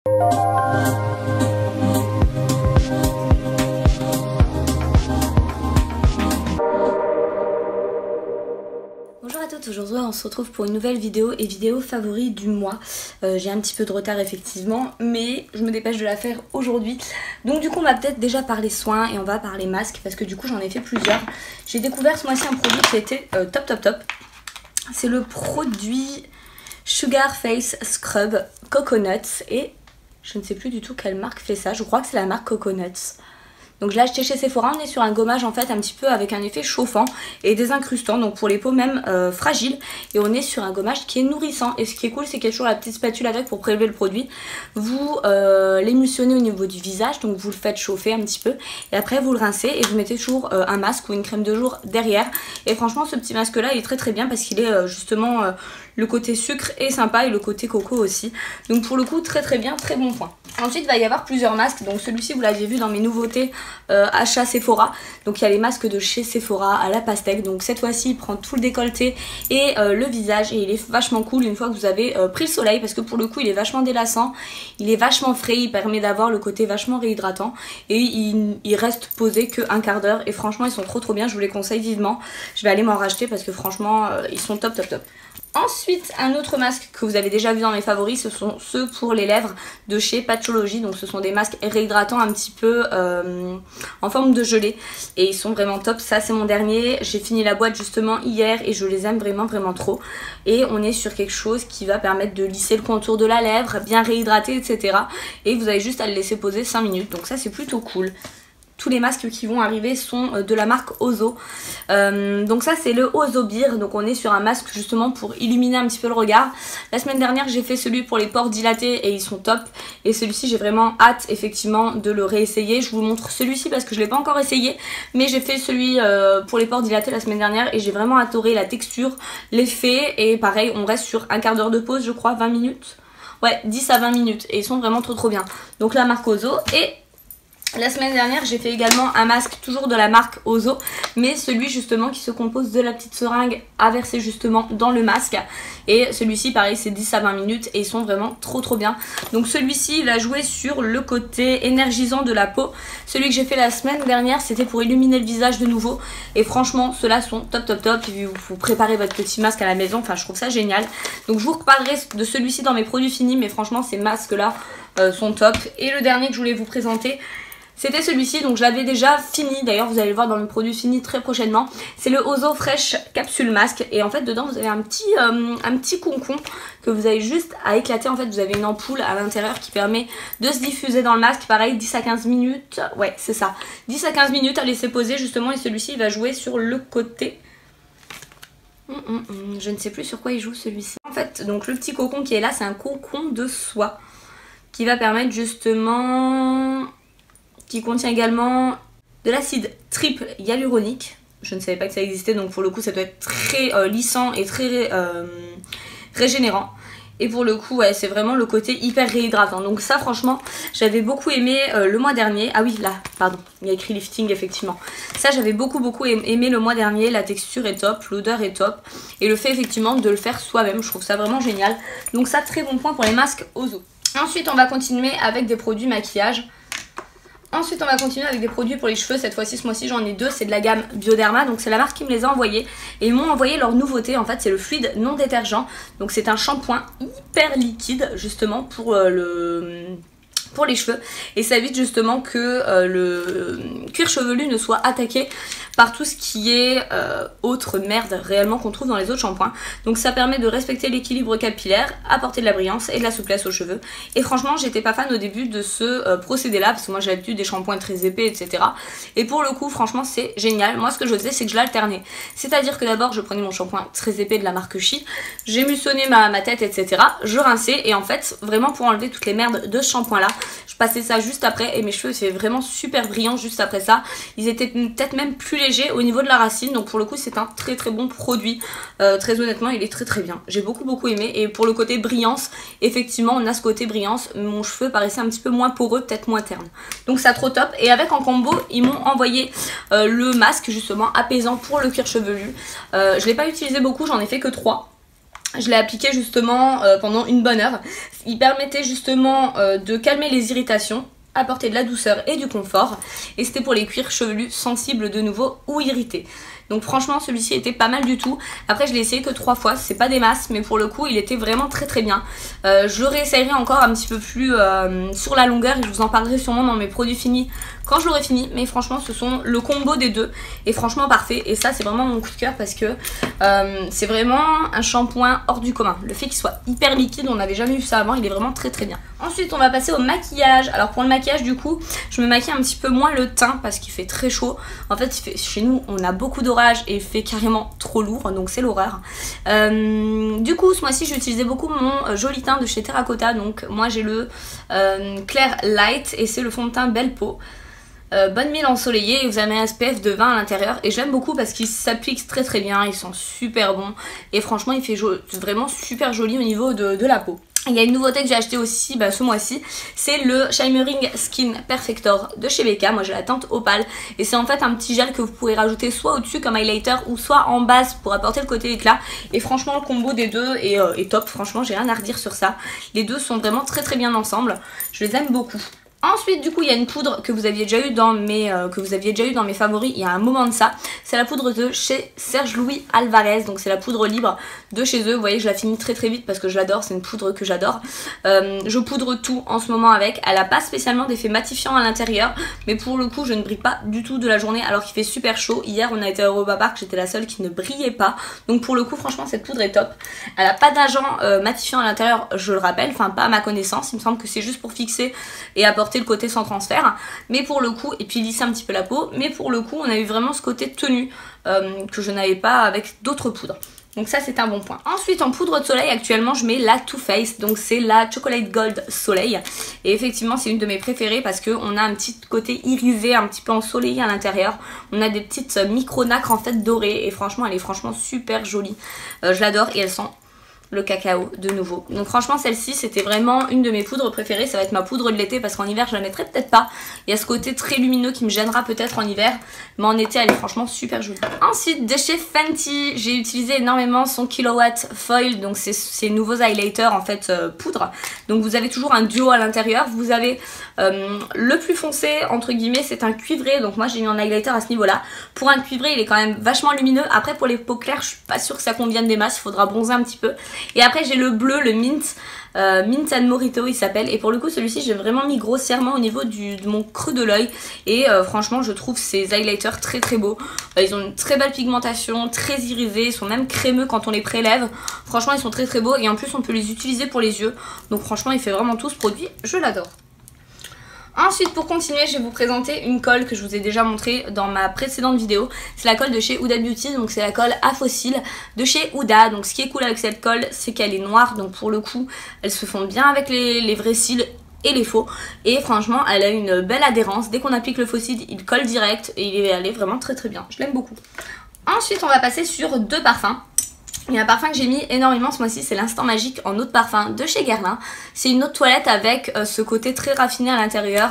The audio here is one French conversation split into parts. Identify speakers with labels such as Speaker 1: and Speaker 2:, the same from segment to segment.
Speaker 1: Bonjour à toutes, aujourd'hui on se retrouve pour une nouvelle vidéo et vidéo favori du mois. J'ai un petit peu de retard effectivement, mais je me dépêche de la faire aujourd'hui. Donc du coup on va peut-être déjà parler soins et on va parler masques parce que du coup j'en ai fait plusieurs. J'ai découvert ce mois-ci un produit qui était top. C'est le produit Sugar Face Scrub Coconuts et je ne sais plus du tout quelle marque fait ça, je crois que c'est la marque Coconuts. Donc je l'ai acheté chez Sephora, on est sur un gommage en fait un petit peu avec un effet chauffant et désincrustant, donc pour les peaux même fragiles. Et on est sur un gommage qui est nourrissant. Et ce qui est cool, c'est qu'il y a toujours la petite spatule avec pour prélever le produit. Vous l'émulsionnez au niveau du visage, donc vous le faites chauffer un petit peu. Et après vous le rincez et vous mettez toujours un masque ou une crème de jour derrière. Et franchement ce petit masque là il est très bien parce qu'il est justement... le côté sucre est sympa et le côté coco aussi. Donc pour le coup très bien, très bon point. Ensuite il va y avoir plusieurs masques. Donc celui-ci vous l'aviez vu dans mes nouveautés achat Sephora. Donc il y a les masques de chez Sephora à la pastèque. Donc cette fois-ci il prend tout le décolleté et le visage. Et il est vachement cool une fois que vous avez pris le soleil. Parce que pour le coup il est vachement délassant. Il est vachement frais. Il permet d'avoir le côté vachement réhydratant. Et il reste posé que un quart d'heure. Et franchement ils sont trop bien. Je vous les conseille vivement. Je vais aller m'en racheter parce que franchement ils sont top. Ensuite, un autre masque que vous avez déjà vu dans mes favoris, ce sont ceux pour les lèvres de chez Patchology. Donc ce sont des masques réhydratants un petit peu en forme de gelée. Et ils sont vraiment top. Ça c'est mon dernier. J'ai fini la boîte justement hier et je les aime vraiment trop. Et on est sur quelque chose qui va permettre de lisser le contour de la lèvre, bien réhydrater, etc. Et vous avez juste à le laisser poser 5 minutes. Donc ça c'est plutôt cool. Tous les masques qui vont arriver sont de la marque Ozo. Donc ça c'est le Ozo Beer. Donc on est sur un masque justement pour illuminer un petit peu le regard. La semaine dernière j'ai fait celui pour les pores dilatés et ils sont top. Et celui-ci j'ai vraiment hâte effectivement de le réessayer. Je vous montre celui-ci parce que je ne l'ai pas encore essayé. Mais j'ai fait celui pour les pores dilatés la semaine dernière et j'ai vraiment adoré la texture, l'effet. Et pareil on reste sur un quart d'heure de pause je crois, 20 minutes. Ouais 10 à 20 minutes et ils sont vraiment trop bien. Donc la marque Ozo et... la semaine dernière j'ai fait également un masque toujours de la marque Ozo, mais celui justement qui se compose de la petite seringue à verser justement dans le masque. Et celui-ci pareil c'est 10 à 20 minutes et ils sont vraiment trop bien. Donc celui-ci il va jouer sur le côté énergisant de la peau. Celui que j'ai fait la semaine dernière c'était pour illuminer le visage de nouveau. Et franchement ceux-là sont top. Vous préparez votre petit masque à la maison, enfin je trouve ça génial. Donc je vous reparlerai de celui-ci dans mes produits finis, mais franchement ces masques là sont top. Et le dernier que je voulais vous présenter, c'était celui-ci, donc je l'avais déjà fini, d'ailleurs vous allez le voir dans le produit fini très prochainement. C'est le Ozo Fresh Capsule Masque et en fait dedans vous avez un petit concon que vous avez juste à éclater. En fait vous avez une ampoule à l'intérieur qui permet de se diffuser dans le masque, pareil 10 à 15 minutes, ouais c'est ça, 10 à 15 minutes à laisser poser justement. Et celui-ci il va jouer sur le côté... je ne sais plus sur quoi il joue celui-ci. En fait donc le petit cocon qui est là c'est un cocon de soie qui va permettre justement... qui contient également de l'acide triple hyaluronique. Je ne savais pas que ça existait, donc pour le coup ça doit être très lissant et très régénérant. Et pour le coup ouais, c'est vraiment le côté hyper réhydratant. Donc ça franchement j'avais beaucoup aimé le mois dernier. Ah oui là pardon, il y a écrit lifting effectivement. Ça j'avais beaucoup aimé le mois dernier. La texture est top, l'odeur est top. Et le fait effectivement de le faire soi-même, je trouve ça vraiment génial. Donc ça très bon point pour les masques Ozo. Ensuite on va continuer avec des produits maquillage. Ensuite on va continuer avec des produits pour les cheveux. Cette fois-ci, ce mois-ci j'en ai deux, c'est de la gamme Bioderma. Donc c'est la marque qui me les a envoyés. Et ils m'ont envoyé leur nouveauté, en fait c'est le fluide non détergent. Donc c'est un shampoing hyper liquide justement pour les cheveux. Et ça évite justement que le cuir chevelu ne soit attaqué par tout ce qui est autre merde réellement qu'on trouve dans les autres shampoings. Donc ça permet de respecter l'équilibre capillaire, apporter de la brillance et de la souplesse aux cheveux. Et franchement j'étais pas fan au début de ce procédé là parce que moi j'ai l'habitude des shampoings très épais etc. Et pour le coup franchement c'est génial. Moi ce que je faisais c'est que je l'alternais. C'est à dire que d'abord je prenais mon shampoing très épais de la marque Chi, j'émulsionnais ma tête etc. Je rinçais et en fait vraiment pour enlever toutes les merdes de ce shampoing là je passais ça juste après et mes cheveux étaient vraiment super brillants juste après ça. Ils étaient peut-être même plus légers au niveau de la racine. Donc pour le coup c'est un très bon produit. Très honnêtement il est très bien. J'ai beaucoup aimé. Et pour le côté brillance, effectivement on a ce côté brillance. Mon cheveu paraissait un petit peu moins poreux, peut-être moins terne. Donc ça trop top. Et avec en combo ils m'ont envoyé le masque justement apaisant pour le cuir chevelu. Je l'ai pas utilisé beaucoup, j'en ai fait que 3. Je l'ai appliqué justement pendant une bonne heure. Il permettait justement de calmer les irritations, apporter de la douceur et du confort. Et c'était pour les cuirs chevelus sensibles de nouveau ou irrités. Donc franchement celui-ci était pas mal du tout. Après je l'ai essayé que 3 fois, c'est pas des masses, mais pour le coup il était vraiment très bien. Je le réessayerai encore un petit peu plus sur la longueur et je vous en parlerai sûrement dans mes produits finis quand je l'aurai fini. Mais franchement ce sont le combo des deux est franchement parfait. Et ça c'est vraiment mon coup de cœur parce que c'est vraiment un shampoing hors du commun. Le fait qu'il soit hyper liquide, on n'avait jamais vu ça avant, il est vraiment très bien. Ensuite on va passer au maquillage. Alors pour le maquillage du coup je me maquille un petit peu moins le teint parce qu'il fait très chaud. En fait chez nous on a beaucoup d'orage et il fait carrément trop lourd, donc c'est l'horreur. Du coup ce mois-ci j'ai utilisé beaucoup mon joli teint de chez Terracotta. Donc moi j'ai le Clair Light et c'est le fond de teint Belle Peau. Bonne mine ensoleillée et vous avez un SPF de 20 à l'intérieur et j'aime beaucoup parce qu'il s'applique très bien, il sent super bon et franchement il fait vraiment super joli au niveau de la peau. Il y a une nouveauté que j'ai acheté aussi ce mois-ci, c'est le Shimmering Skin Perfector de chez Becca. Moi j'ai la teinte opale et c'est en fait un petit gel que vous pourrez rajouter soit au-dessus comme highlighter ou soit en base pour apporter le côté éclat. Et franchement le combo des deux est top, franchement j'ai rien à redire sur ça. Les deux sont vraiment très bien ensemble, je les aime beaucoup. Ensuite du coup il y a une poudre que vous aviez déjà eu dans mes favoris il y a un moment de ça. C'est la poudre de chez Serge Louis Alvarez. Donc c'est la poudre libre de chez eux. Vous voyez je la finis très vite parce que je l'adore. C'est une poudre que j'adore. Je poudre tout en ce moment avec. Elle n'a pas spécialement d'effet matifiant à l'intérieur. Mais pour le coup je ne brille pas du tout de la journée alors qu'il fait super chaud. Hier on a été à Europa Park, j'étais la seule qui ne brillait pas. Donc pour le coup franchement cette poudre est top. Elle n'a pas d'agent matifiant à l'intérieur, je le rappelle. Enfin pas à ma connaissance. Il me semble que c'est juste pour fixer et apporter le côté sans transfert, mais pour le coup, et puis lisser un petit peu la peau, mais pour le coup on a eu vraiment ce côté tenu que je n'avais pas avec d'autres poudres. Donc ça c'est un bon point. Ensuite en poudre de soleil actuellement je mets la Too Faced. Donc c'est la Chocolate Gold Soleil. Et effectivement c'est une de mes préférées parce qu'on a un petit côté irisé, un petit peu ensoleillé à l'intérieur. On a des petites micro nacres en fait dorées. Et franchement elle est franchement super jolie. Je l'adore et elle sent le cacao de nouveau. Donc franchement celle-ci c'était vraiment une de mes poudres préférées. Ça va être ma poudre de l'été parce qu'en hiver je la mettrai peut-être pas. Il y a ce côté très lumineux qui me gênera peut-être en hiver, mais en été elle est franchement super jolie. Ensuite de chez Fenty j'ai utilisé énormément son Kilowatt Foil. Donc c'est ces nouveaux highlighters en fait poudre. Donc vous avez toujours un duo à l'intérieur. Vous avez le plus foncé entre guillemets c'est un cuivré. Donc moi j'ai mis un highlighter à ce niveau là. Pour un cuivré il est quand même vachement lumineux. Après pour les peaux claires je suis pas sûre que ça convienne des masses. Il faudra bronzer un petit peu. Et après j'ai le bleu, le mint and Morito il s'appelle. Et pour le coup celui-ci j'ai vraiment mis grossièrement au niveau de mon creux de l'œil. Et franchement je trouve ces highlighters très beaux. Ils ont une très belle pigmentation, très irisés. Ils sont même crémeux quand on les prélève. Franchement ils sont très beaux. Et en plus on peut les utiliser pour les yeux. Donc franchement il fait vraiment tout ce produit, je l'adore. Ensuite pour continuer je vais vous présenter une colle que je vous ai déjà montrée dans ma précédente vidéo. C'est la colle de chez Huda Beauty, donc c'est la colle à fossiles de chez Huda. Donc ce qui est cool avec cette colle c'est qu'elle est noire, donc pour le coup elle se fond bien avec les vrais cils et les faux. Et franchement elle a une belle adhérence, dès qu'on applique le faux cil il colle direct et elle est vraiment très bien, je l'aime beaucoup. Ensuite on va passer sur deux parfums. Il y a un parfum que j'ai mis énormément ce mois-ci, c'est l'Instant Magique en eau de parfum de chez Guerlain. C'est une eau de toilette avec ce côté très raffiné à l'intérieur.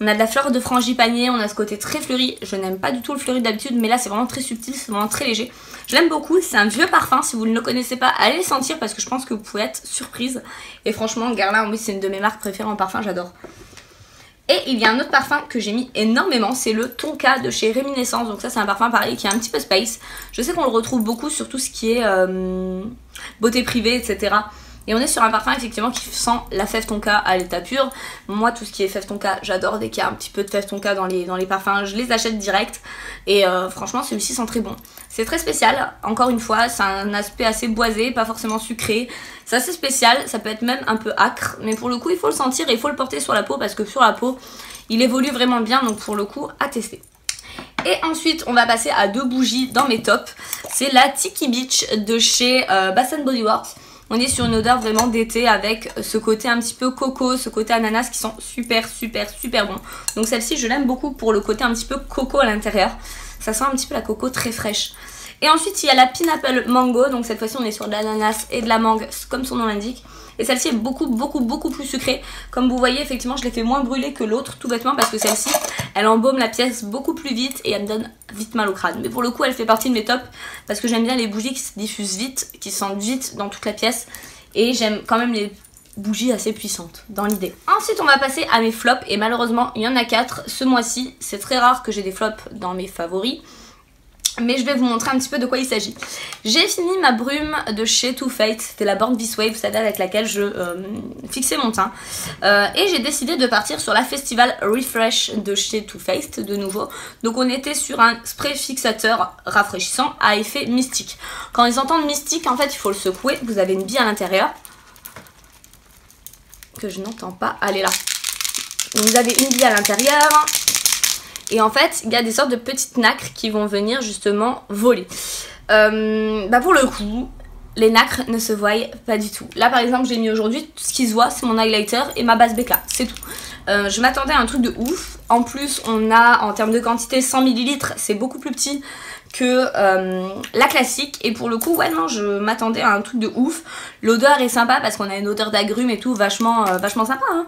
Speaker 1: On a de la fleur de frangipanier, on a ce côté très fleuri. Je n'aime pas du tout le fleuri d'habitude, mais là c'est vraiment très subtil, c'est vraiment très léger. Je l'aime beaucoup, c'est un vieux parfum, si vous ne le connaissez pas, allez le sentir parce que je pense que vous pouvez être surprise. Et franchement, Guerlain, oui, c'est une de mes marques préférées en parfum, j'adore. Et il y a un autre parfum que j'ai mis énormément, c'est le Tonka de chez Réminiscence. Donc ça c'est un parfum pareil qui est un petit peu space. Je sais qu'on le retrouve beaucoup sur tout ce qui est beauté privée, etc. Et on est sur un parfum effectivement qui sent la fève tonka à l'état pur. Moi tout ce qui est fève tonka j'adore, dès qu'il y a un petit peu de fève tonka dans les parfums je les achète direct. Et franchement celui-ci sent très bon. C'est très spécial, encore une fois c'est un aspect assez boisé, pas forcément sucré. C'est assez spécial, ça peut être même un peu âcre. Mais pour le coup il faut le sentir et il faut le porter sur la peau parce que sur la peau il évolue vraiment bien. Donc pour le coup à tester. Et ensuite on va passer à deux bougies dans mes tops. C'est la Tiki Beach de chez Bath & Body Works. On est sur une odeur vraiment d'été avec ce côté un petit peu coco, ce côté ananas qui sont super bon. Donc celle-ci je l'aime beaucoup pour le côté un petit peu coco à l'intérieur. Ça sent un petit peu la coco très fraîche. Et ensuite il y a la Pineapple Mango, donc cette fois-ci on est sur de l'ananas et de la mangue comme son nom l'indique. Et celle-ci est beaucoup plus sucrée. Comme vous voyez effectivement je l'ai fait moins brûler que l'autre tout bêtement parce que celle-ci Elle embaume la pièce beaucoup plus vite et elle me donne vite mal au crâne. Mais pour le coup elle fait partie de mes tops parce que j'aime bien les bougies qui se diffusent vite, qui sentent vite dans toute la pièce. Et j'aime quand même les bougies assez puissantes dans l'idée. Ensuite on va passer à mes flops et malheureusement il y en a 4 ce mois-ci. C'est très rare que j'ai des flops dans mes favoris. Mais je vais vous montrer un petit peu de quoi il s'agit. J'ai fini ma brume de chez Too Faced. C'était la Born This Way, vous savez, avec laquelle je fixais mon teint. Et j'ai décidé de partir sur la Festival Refresh de chez Too Faced de nouveau. Donc on était sur un spray fixateur rafraîchissant à effet mystique. Quand ils entendent mystique, en fait il faut le secouer. Vous avez une bille à l'intérieur. Que je n'entends pas. Elle est là. Donc vous avez une bille à l'intérieur. Et en fait, il y a des sortes de petites nacres qui vont venir justement voler. Pour le coup, les nacres ne se voient pas du tout. Là par exemple, j'ai mis aujourd'hui, tout ce qui se voit, c'est mon highlighter et ma base BK, c'est tout. Je m'attendais à un truc de ouf. En plus, on a en termes de quantité 100 ml, c'est beaucoup plus petit que la classique. Et pour le coup, ouais non, je m'attendais à un truc de ouf. L'odeur est sympa parce qu'on a une odeur d'agrumes et tout, vachement sympa. Hein.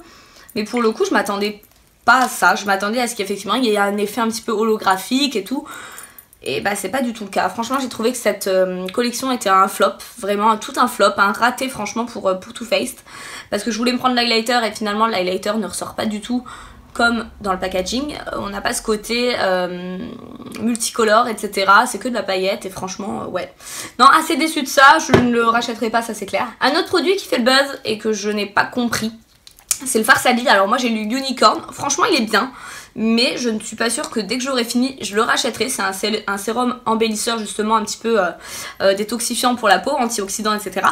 Speaker 1: Mais pour le coup, je m'attendais pas à ça, je m'attendais à ce qu'effectivement il y ait un effet un petit peu holographique et tout, et bah c'est pas du tout le cas. Franchement j'ai trouvé que cette collection était un flop, vraiment tout un flop, un raté franchement pour Too Faced, parce que je voulais me prendre l'highlighter et finalement l'highlighter ne ressort pas du tout comme dans le packaging, on n'a pas ce côté multicolore etc, c'est que de la paillette et franchement ouais. Non, assez déçue de ça, je ne le rachèterai pas, ça c'est clair. Un autre produit qui fait le buzz et que je n'ai pas compris, c'est le Farsali. Alors moi j'ai lu Unicorn, franchement il est bien, mais je ne suis pas sûre que dès que j'aurai fini je le rachèterai. C'est un sérum embellisseur justement un petit peu détoxifiant pour la peau, antioxydant etc.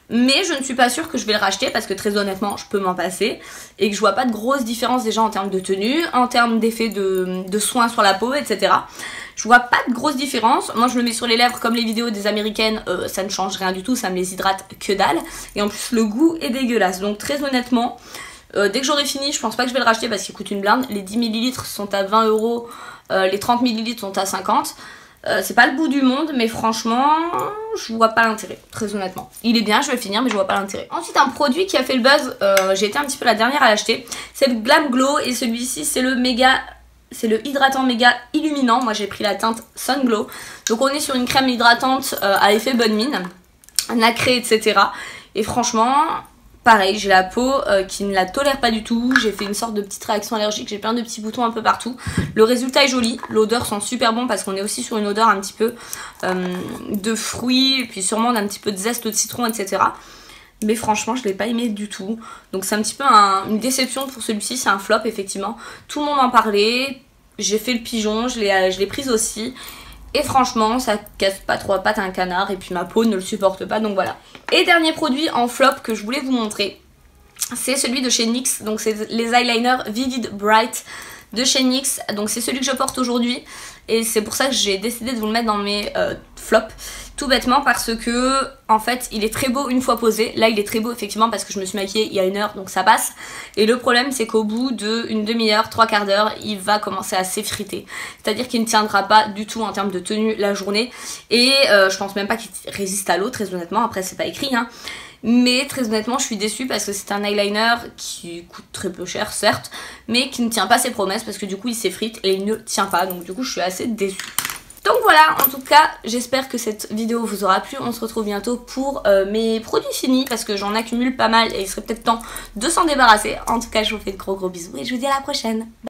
Speaker 1: Mais je ne suis pas sûre que je vais le racheter parce que très honnêtement je peux m'en passer et que je vois pas de grosse différence déjà en termes de tenue, en termes d'effet de soins sur la peau etc. Je vois pas de grosse différence. Moi je le mets sur les lèvres comme les vidéos des américaines, ça ne change rien du tout, ça me les hydrate que dalle. Et en plus le goût est dégueulasse. Donc très honnêtement, dès que j'aurai fini, je pense pas que je vais le racheter parce qu'il coûte une blinde. Les 10 ml sont à 20 €, les 30 ml sont à 50. C'est pas le bout du monde, mais franchement, je vois pas l'intérêt, très honnêtement. Il est bien, je vais le finir, mais je vois pas l'intérêt. Ensuite, un produit qui a fait le buzz, j'ai été un petit peu la dernière à l'acheter, c'est le Glam Glow, et celui-ci, c'est le hydratant méga illuminant. Moi, j'ai pris la teinte Sun Glow. Donc, on est sur une crème hydratante à effet bonne mine, nacrée, etc. Et franchement, pareil, j'ai la peau qui ne la tolère pas du tout. J'ai fait une sorte de petite réaction allergique. J'ai plein de petits boutons un peu partout. Le résultat est joli. L'odeur sent super bon parce qu'on est aussi sur une odeur un petit peu de fruits. Et puis sûrement d'un petit peu de zeste de citron, etc. Mais franchement, je ne l'ai pas aimé du tout. Donc c'est un petit peu une déception pour celui-ci. C'est un flop, effectivement. Tout le monde en parlait. J'ai fait le pigeon. Je l'ai prise aussi. Et franchement, ça casse pas trop pattes à un canard. Et puis ma peau ne le supporte pas, donc voilà. Et dernier produit en flop que je voulais vous montrer, c'est celui de chez NYX. Donc c'est les eyeliners Vivid Bright de chez NYX. Donc c'est celui que je porte aujourd'hui. Et c'est pour ça que j'ai décidé de vous le mettre dans mes flops. Tout bêtement parce que en fait il est très beau une fois posé. Là il est très beau effectivement parce que je me suis maquillée il y a 1 heure, donc ça passe. Et le problème c'est qu'au bout d'une demi-heure, 3/4 d'heure, il va commencer à s'effriter. C'est à dire qu'il ne tiendra pas du tout en termes de tenue la journée. Et je pense même pas qu'il résiste à l'eau, très honnêtement. Après c'est pas écrit hein. Mais très honnêtement je suis déçue parce que c'est un eyeliner qui coûte très peu cher certes, mais qui ne tient pas ses promesses parce que du coup il s'effrite et il ne tient pas. Donc du coup je suis assez déçue. Donc voilà, en tout cas, j'espère que cette vidéo vous aura plu. On se retrouve bientôt pour mes produits finis parce que j'en accumule pas mal et il serait peut-être temps de s'en débarrasser. En tout cas, je vous fais de gros bisous et je vous dis à la prochaine.